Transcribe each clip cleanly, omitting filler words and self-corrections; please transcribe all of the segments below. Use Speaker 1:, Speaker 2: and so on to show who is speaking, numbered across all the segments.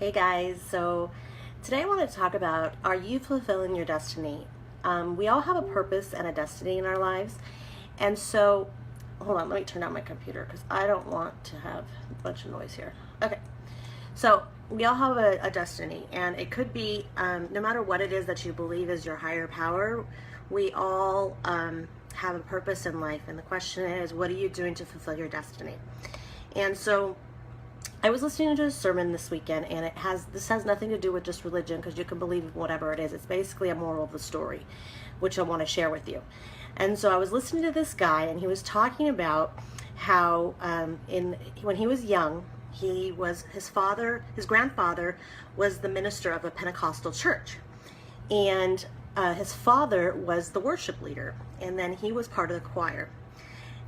Speaker 1: Hey guys, so today I want to talk about, are you fulfilling your destiny? We all have a purpose and a destiny in our lives. And so, hold on, let me turn down my computer because I don't want to have a bunch of noise here. Okay, so we all have a destiny, and it could be, no matter what it is that you believe is your higher power, we all have a purpose in life. And the question is, what are you doing to fulfill your destiny? And so, I was listening to a sermon this weekend, and this has nothing to do with just religion, because you can believe whatever it is. It's basically a moral of the story, which I want to share with you. And so I was listening to this guy, and he was talking about how when he was young, his grandfather was the minister of a Pentecostal church, and his father was the worship leader, and then he was part of the choir,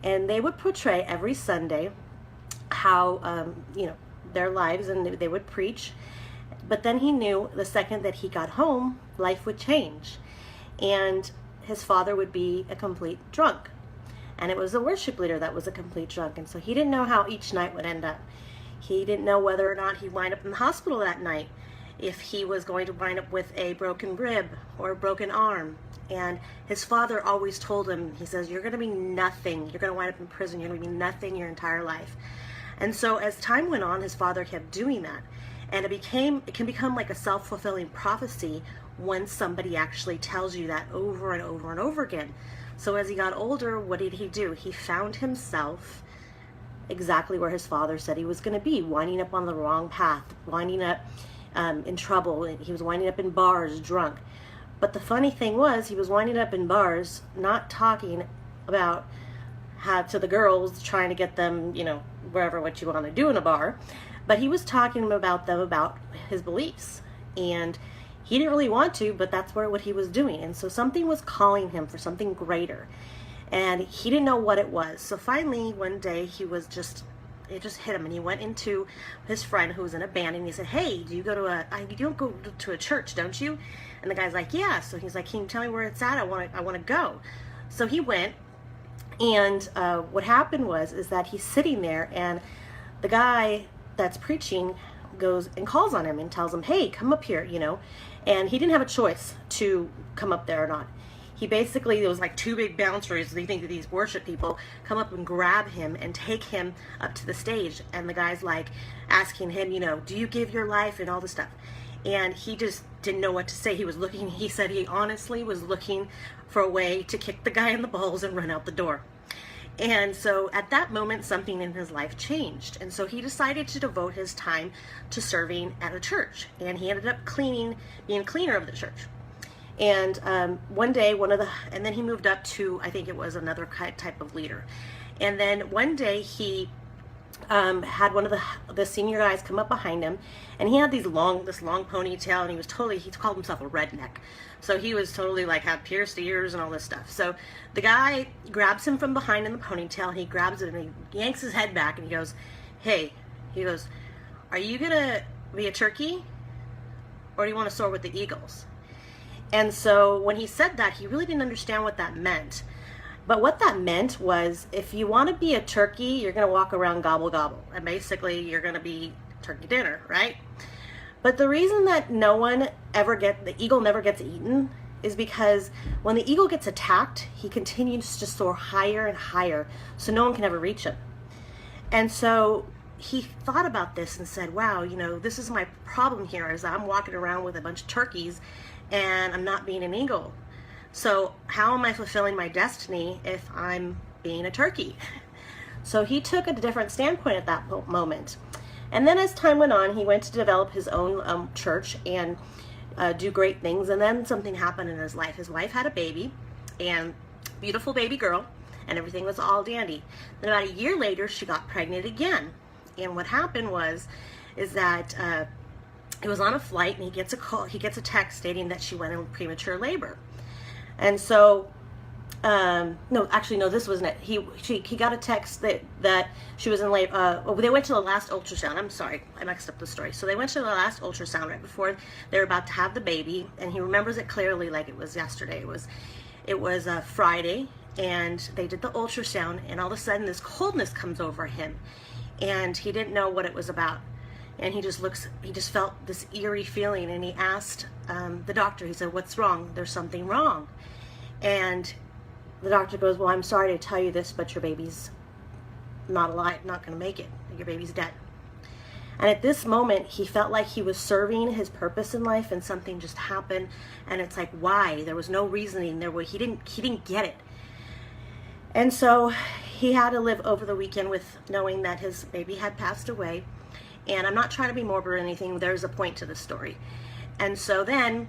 Speaker 1: and they would portray every Sunday how their lives, and they would preach. But then he knew the second that he got home, life would change, and his father would be a complete drunk, and it was the worship leader that was a complete drunk. And so he didn't know how each night would end up. He didn't know whether or not he'd wind up in the hospital that night, if he was going to wind up with a broken rib or a broken arm. And his father always told him, he says, you're going to be nothing. You're going to wind up in prison. You're going to be nothing your entire life. And so as time went on, his father kept doing that. And it can become like a self-fulfilling prophecy when somebody actually tells you that over and over and over again. So as he got older, what did he do? He found himself exactly where his father said he was going to be, winding up on the wrong path, winding up in trouble. He was winding up in bars, drunk. But the funny thing was, he was winding up in bars, not talking about to the girls, trying to get them, wherever, what you want to do in a bar, but he was talking about his beliefs, and he didn't really want to, but that's what he was doing. And so something was calling him for something greater, and he didn't know what it was. So finally one day it just hit him, and he went into his friend who was in a band, and he said, hey, you don't go to a church, don't you? And the guy's like, yeah. So he's like, can you tell me where it's at? I want to go. So he went. And what happened is that he's sitting there, and the guy that's preaching goes and calls on him and tells him, hey, come up here, and he didn't have a choice to come up there or not. There was like two big bouncers. They think that these worship people come up and grab him and take him up to the stage, and the guy's like asking him, do you give your life and all this stuff. And he just didn't know what to say. He said he honestly was looking for a way to kick the guy in the balls and run out the door. And so at that moment, something in his life changed. And so he decided to devote his time to serving at a church. And he ended up being cleaner of the church. And one day, and then he moved up to, I think it was another type of leader. And then one day he had one of the senior guys come up behind him, and he had this long ponytail, and he called himself a redneck. So he was totally like, had pierced ears and all this stuff. So the guy grabs him from behind in the ponytail, and he grabs it, and he yanks his head back, and he goes, hey, are you gonna be a turkey, or do you want to soar with the eagles? And so when he said that, he really didn't understand what that meant. But what that meant was, if you want to be a turkey, you're going to walk around gobble gobble. And basically, you're going to be turkey dinner, right? But the reason that the eagle never gets eaten is because when the eagle gets attacked, he continues to soar higher and higher, so no one can ever reach him. And so he thought about this and said, wow, this is my problem here, is that I'm walking around with a bunch of turkeys, and I'm not being an eagle. So how am I fulfilling my destiny if I'm being a turkey? So he took a different standpoint at that moment. And then as time went on, he went to develop his own church and do great things. And then something happened in his life. His wife had a baby, and beautiful baby girl, and everything was all dandy. Then about a year later, she got pregnant again. And what happened is that he was on a flight, and he gets a text stating that she went in premature labor. And so, this wasn't it. He got a text that she was in labor. They went to the last ultrasound. I'm sorry, I mixed up the story. So they went to the last ultrasound right before they were about to have the baby, and he remembers it clearly like it was yesterday. It was Friday, and they did the ultrasound, and all of a sudden this coldness comes over him, and he didn't know what it was about. And he just felt this eerie feeling, and he asked the doctor, he said, "What's wrong?" "There's something wrong." And the doctor goes, "Well, I'm sorry to tell you this, but your baby's not alive, not going to make it. Your baby's dead." And at this moment, he felt like he was serving his purpose in life, and something just happened. And it's like, why? There was no reasoning. He didn't get it. And so he had to live over the weekend with knowing that his baby had passed away. And I'm not trying to be morbid or anything. There's a point to the story. And so then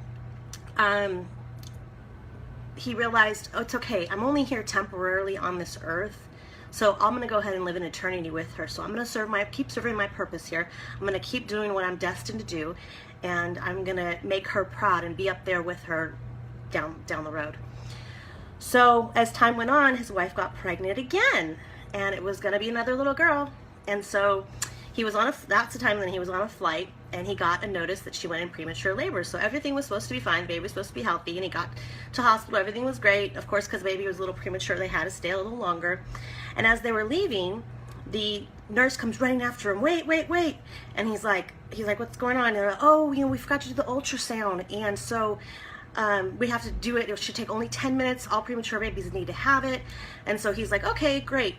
Speaker 1: he realized, oh, it's okay. I'm only here temporarily on this earth. So I'm going to go ahead and live an eternity with her. So I'm going to keep serving my purpose here. I'm going to keep doing what I'm destined to do. And I'm going to make her proud and be up there with her down the road. So as time went on, his wife got pregnant again. And it was going to be another little girl. And so that's the time when he was on a flight, and he got a notice that she went in premature labor. So everything was supposed to be fine. Baby was supposed to be healthy, and he got to hospital. Everything was great. Of course, because baby was a little premature, they had to stay a little longer. And as they were leaving, the nurse comes running after him. Wait. And he's like, "What's going on?" And they're like, "Oh, we forgot to do the ultrasound. And so we have to do it. It should take only 10 minutes. All premature babies need to have it." And so he's like, "Okay, great."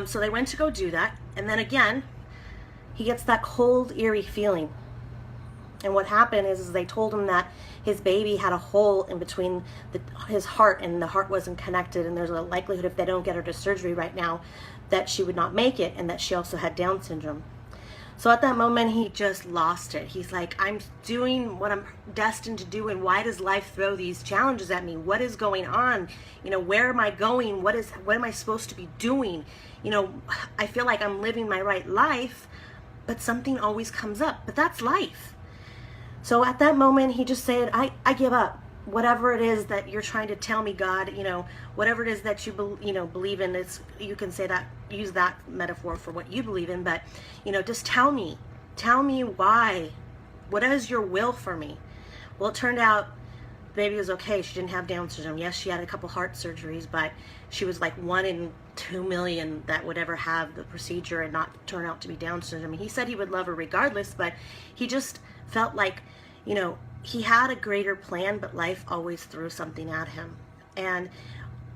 Speaker 1: So they went to go do that. And then again, he gets that cold, eerie feeling. And what happened is they told him that his baby had a hole in between his heart, and the heart wasn't connected, and there's a likelihood if they don't get her to surgery right now that she would not make it, and that she also had Down syndrome. So at that moment, he just lost it. He's like, I'm doing what I'm destined to do, and why does life throw these challenges at me? What is going on? Where am I going? What am I supposed to be doing? I feel like I'm living my right life, but something always comes up. But that's life. So at that moment, he just said, I give up. Whatever it is that you're trying to tell me, God, whatever it is that you believe in, you can say that, use that metaphor for what you believe in, but just tell me why. What is your will for me? Well, it turned out the baby was okay. She didn't have Down syndrome. Yes, she had a couple heart surgeries, but she was like 1 in 2 million that would ever have the procedure and not turn out to be Down syndrome. He said he would love her regardless, but he just felt like, he had a greater plan, but life always threw something at him. And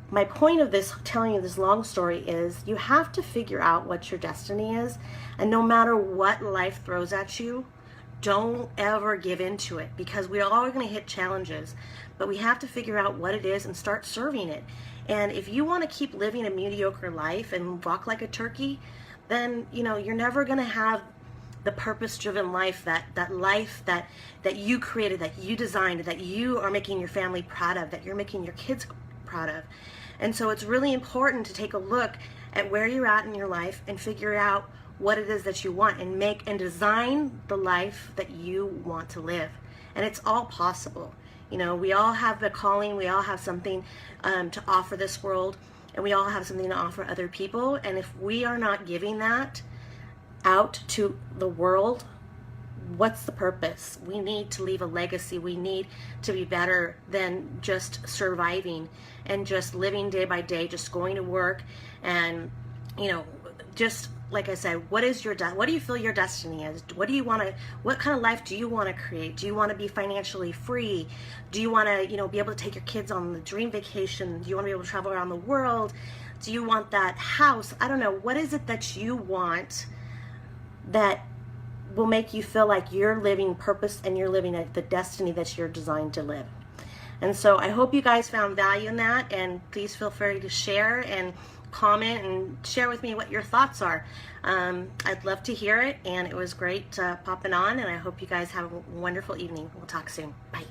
Speaker 1: my point of this, telling you this long story, is you have to figure out what your destiny is. And no matter what life throws at you, don't ever give into it, because we all are going to hit challenges, but we have to figure out what it is and start serving it. And if you want to keep living a mediocre life and walk like a turkey, then you're never going to have the purpose-driven life, that life that you created, that you designed, that you are making your family proud of, that you're making your kids proud of. And so it's really important to take a look at where you're at in your life and figure out what it is that you want, and make and design the life that you want to live. And it's all possible. We all have the calling, we all have something to offer this world, and we all have something to offer other people. And if we are not giving that out to the world, what's the purpose? We need to leave a legacy. We need to be better than just surviving and just living day by day, just going to work and just like I said, what do you feel your destiny is? What kind of life do you want to create? Do you want to be financially free? Do you want to be able to take your kids on the dream vacation? Do you want to be able to travel around the world? Do you want that house? I don't know. What is it that you want that will make you feel like you're living purpose and you're living the destiny that you're designed to live? And so I hope you guys found value in that, and please feel free to share and comment and share with me what your thoughts are. I'd love to hear it, and it was great popping on, and I hope you guys have a wonderful evening. We'll talk soon. Bye.